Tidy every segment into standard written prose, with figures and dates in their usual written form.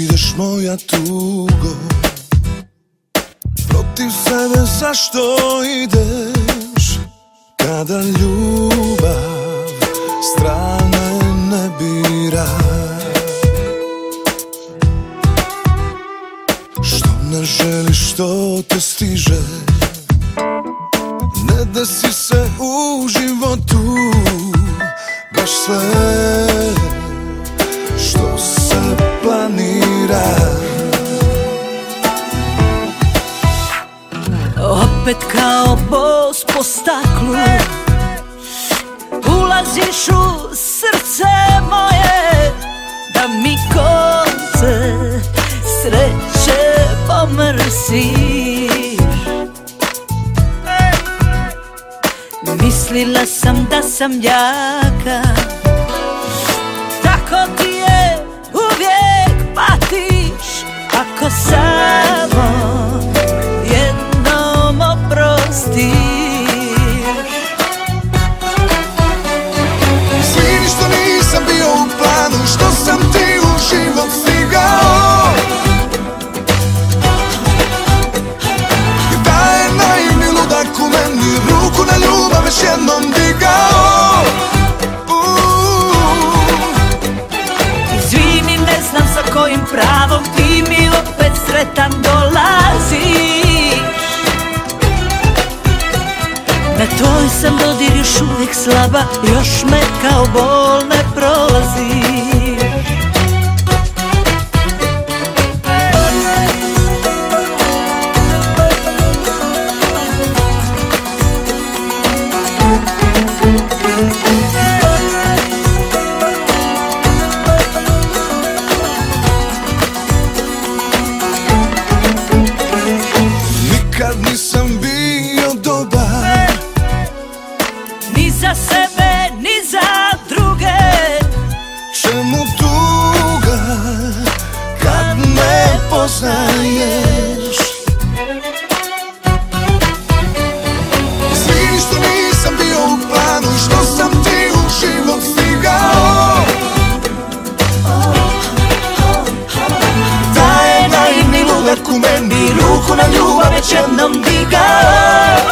ideš moja tugo, protiv sebe zašto ideš, kada ljubav strane ne bira. Što ne želiš, što te stiže, ne desi se u životu baš sve što se planira. Opet kao bos po staklu ulaziš u srce moje, da mi konce sreće pomrsiš. Mislila sam da sam jaka, tako ti je uvijek patiš, ako samo jednom oprostiš. Izvini što nisam bio u planu, što sam ti u život stigao, i da je naivni ludak u meni ruku na ljubav već jednom digao. Izvini, ne znam sa kojim pravom ti mi opet sretan dolaziš. Na tvoj sam dodir još uvijek slaba, još me kao bol ne prolazi. Nikad nisam bio dobar, ni za sebe, ni za druge. čemu tuga kad me poznaješ? Izvini što nisam bio u planu, što sam ti u život stigao, Da je naivni ludak u meni ruku na ljubav već jednom digao.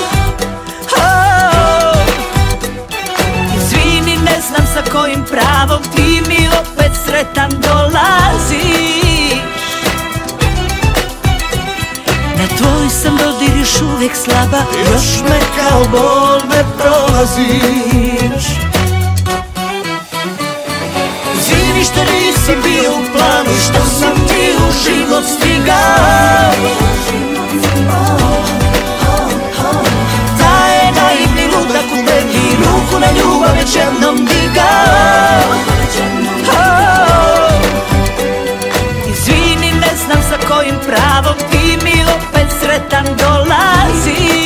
Izvini, ne znam sa kojim pravom ti mi opet sretan dolaziš. Na tvoj sam dodir još uvijek slaba, još me kao bol ne prolaziš. Izvini što nisi bio u planu, što sam ti u život stigao. Da je naivni ludak u meni ruku na ljubav već jednom digao. Izvini, ne znam sa kojim pravom ti mi opet sretan dolaziš.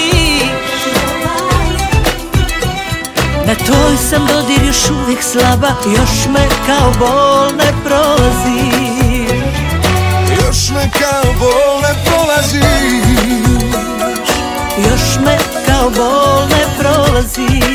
Na tvoj sam dodir još uvijek slaba, još me kao bol ne prolazi. još me kao bol ne prolaziš. Još me kao bol ne prolazi.